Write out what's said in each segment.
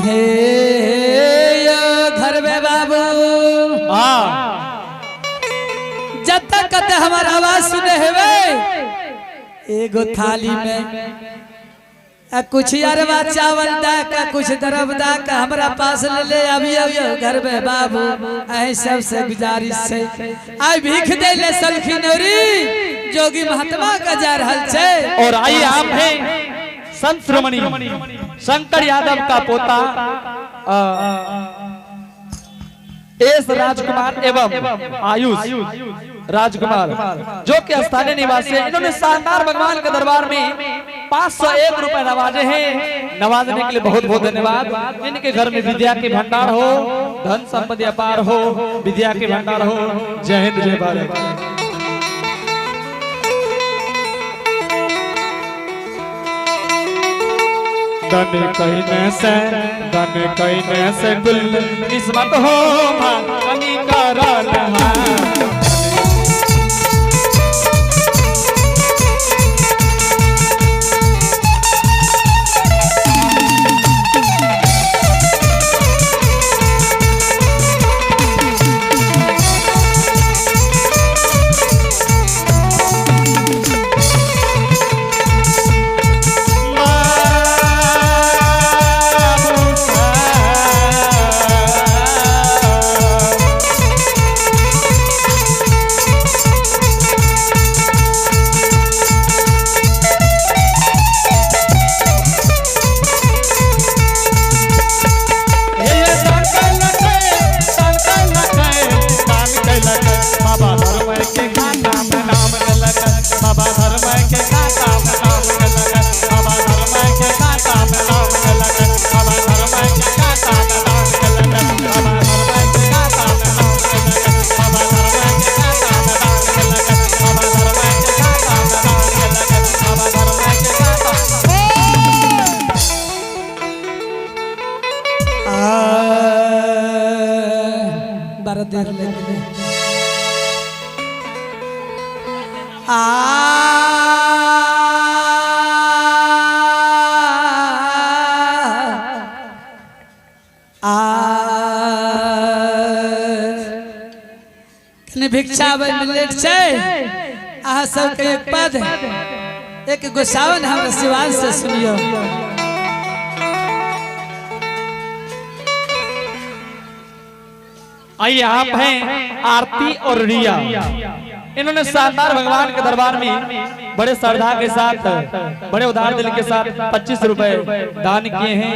हे घर में बाबू जब तक कहते हमारा आवाज सुने हुए एगो थाली में कुछ अरवा चावल दा का कुछ दरब दा का हमरा पास ले ले अभी घर में बाबू ऐ सबसे गुजारिश से आई भीख दे ले सलखी नौरी जोगी महात्मा का जा रहल छे। और आइए आप हैं संत श्रोमणी शंकर यादव का पोता एस राजकुमार एवं आयुष राजकुमार जो कि स्थानीय निवासी है। इन्होंने शानदार भगवान के दरबार में 501 रुपए नवाजे हैं। नवाजने के लिए बहुत बहुत धन्यवाद। इनके घर में विद्या के भंडार हो, धन संपत्ति अपार हो, विद्या के भंडार हो। जय हिंद जय भारत। दन कहने से गुल किस्मत हो मानी करल देर लगे भिक्षा मिलेट छे आहा सबके एक पद एक गोसावन हमरा शिवान से सुनियो। आइए आप हैं आरती और रिया। इन्होंने शानदार भगवान के दरबार में बड़े श्रद्धा के साथ बड़े उदार दिल के साथ 25 रुपए दान किए हैं।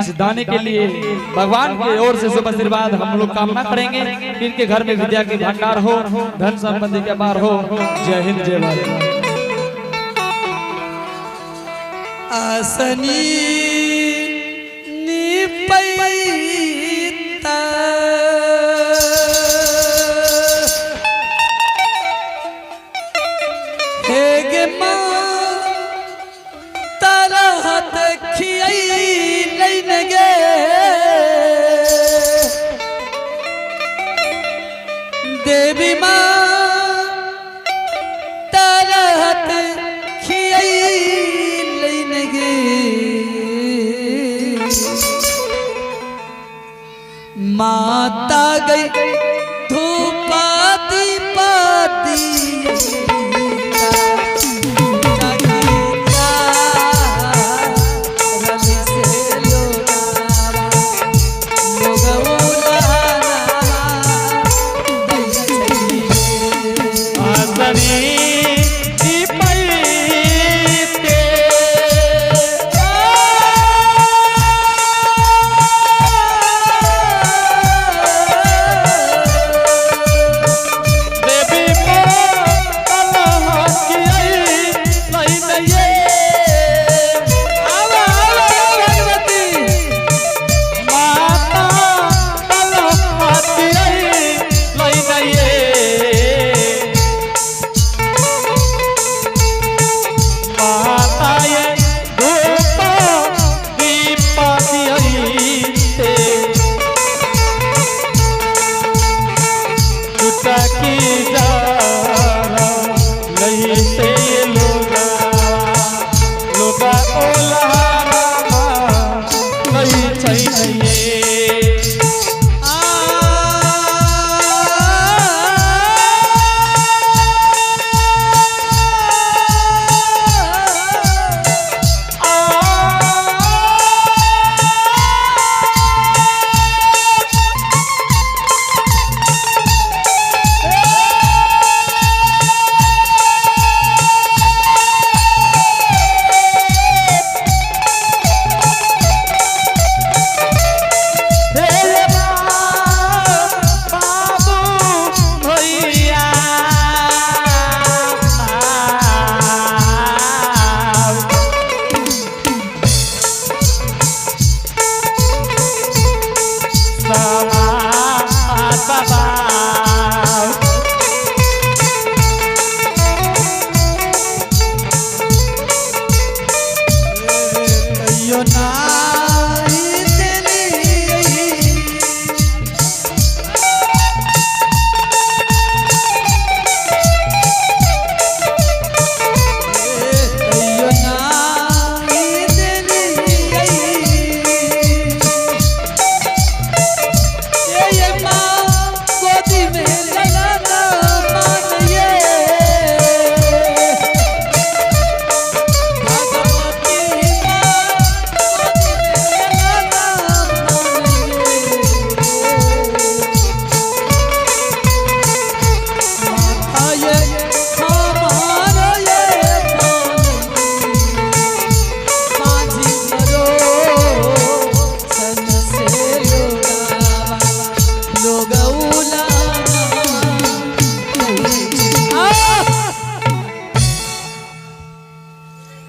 इस दाने के लिए भगवान की ओर से शुभ आशीर्वाद हम लोग कामना करेंगे कि इनके घर में विद्या के भंडार हो, धन संपत्ति के अपार हो। जय हिंद जय भारत। आसनी देवी माँ तरहत खियाई माता गई धूपा दीपा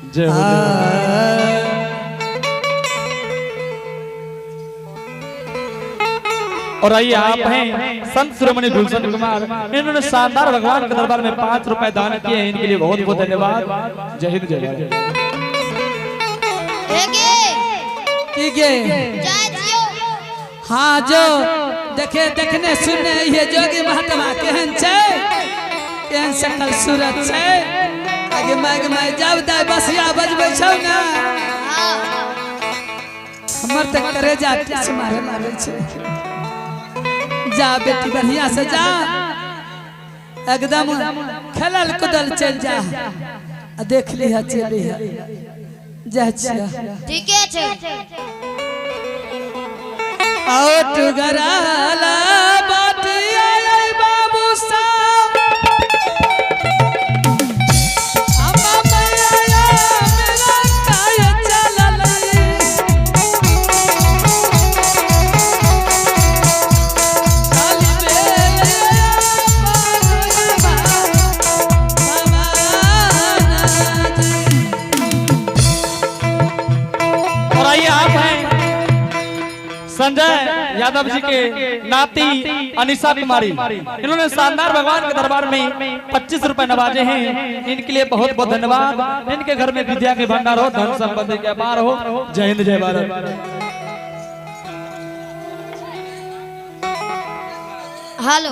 जय हो, जय हो। और आइए आप हैं संत शिरोमणि गुलशन कुमार, इन्होंने शानदार भगवान के दरबार में 5 रुपए दान किए हैं, इनके लिए बहुत बहुत धन्यवाद। जय हिंद, जय भारत। हाँ जो देखे देखने सुनने ये जोगी महात्मा केहन छे, केहन सकल सूरत छे। आगे मैं जब दाई बसिया बजबै छौ ना, हमर तक करे जा किस मारे मारे छे। जा बेटी बढ़िया से जा, एकदम खेलल कूदल चल जा, देख लिहा चल लिहा जा छिया। ठीक है आओ टुगराला बाटिया आई बाबू साहब, अम्मा मैया मेरा काय चललई, खाली बेलिया बाबा और आइए आप हैं संजय यादव जी के नाती अनिशा कुमारी, इन्होंने शानदार भगवान के दरबार में 25 रुपए नवाजे हैं, इनके लिए बहुत बहुत धन्यवाद। इनके घर में विद्या के भंडार हो, धन संपत्ति के अपार हो। जय हिंद, जय भारत। हेलो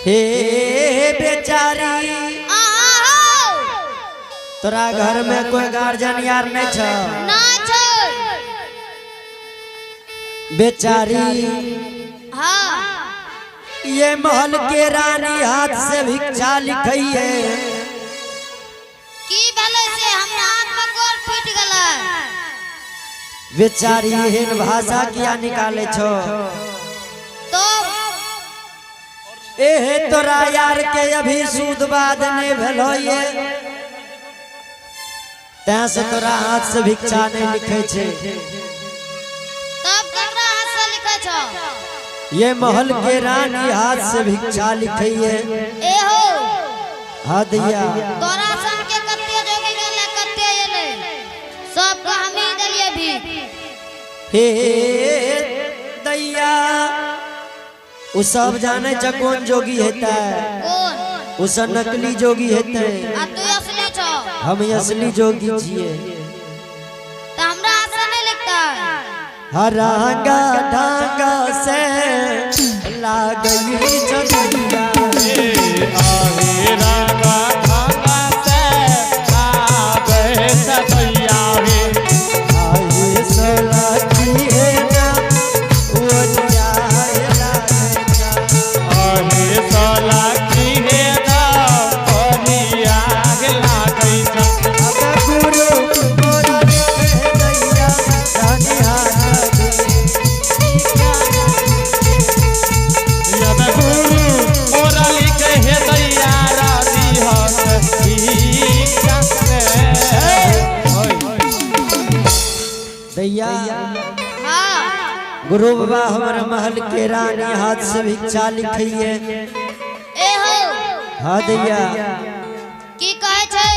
हे बेचारी तोरा घर में कोई गार्जियन यार नहीं छ ना छो बेचारी हाँ ये महल के रानी हाथ से भिक्षा लिखई है की भले से हम हाथ में गोल फूट गला बेचारी एहन भाषा किया निकाले छो तो एहे तोरा यार के अभी सूद बाद नहीं भेलो ये तैं से तोरा हाथ से भिक्षा नहीं लिखे छे तब ककरा हाथ से लिखे छो ये महल के रानी हाथ से भिक्षा लिखई है ए हो हाँ दैया तोरा सन के कत्ते जोगी गेले कत्ते एले सब को हम ही देलिए भी हे दैया उ सब जाने छ कौन जोगी हेता कौन उ सब नकली जोगी हेते आ तू असली छो हम असली जोगी छिए तो हमरा हाथ से नहीं लिखता हरांगा ढांगा से लागई जगिया आहे रागा धागा से आगे सदैया रे आए सलाखी है ना ओलिया है राजा आहे साला की है ना परिया गेला कैसा अब गुरु मोरा लिखे दैया रानी हाथ यद गुरु मोरा लिखे है दैया रानी हाथ ठीक दैया हां गुरु बाबा हमारे महल के रानी हाथ से भिक्षा लिखी है ए हो हाँ दैया की कहे छै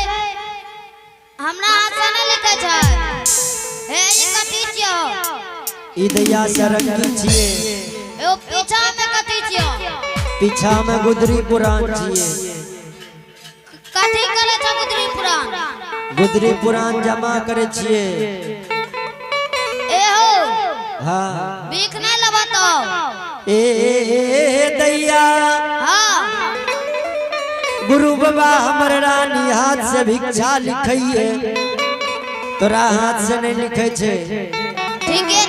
हमरा हाथ से नहीं लिखे छै हे ई कथि छियो ई दैया सरंगी छिए ए पीछा में कथि छियो पीछा में गुदरी पुराण छिए कथि करे छ गुदरी पुराण गुदरी पुराण जमा करे छिए ए हो हाँ भीख नहीं लबतो ए दैया हां गुरु बाबा हमर रानी हाथ से भिक्षा लिखई है तोरा हाथ से नहीं लिखे छे ठीक है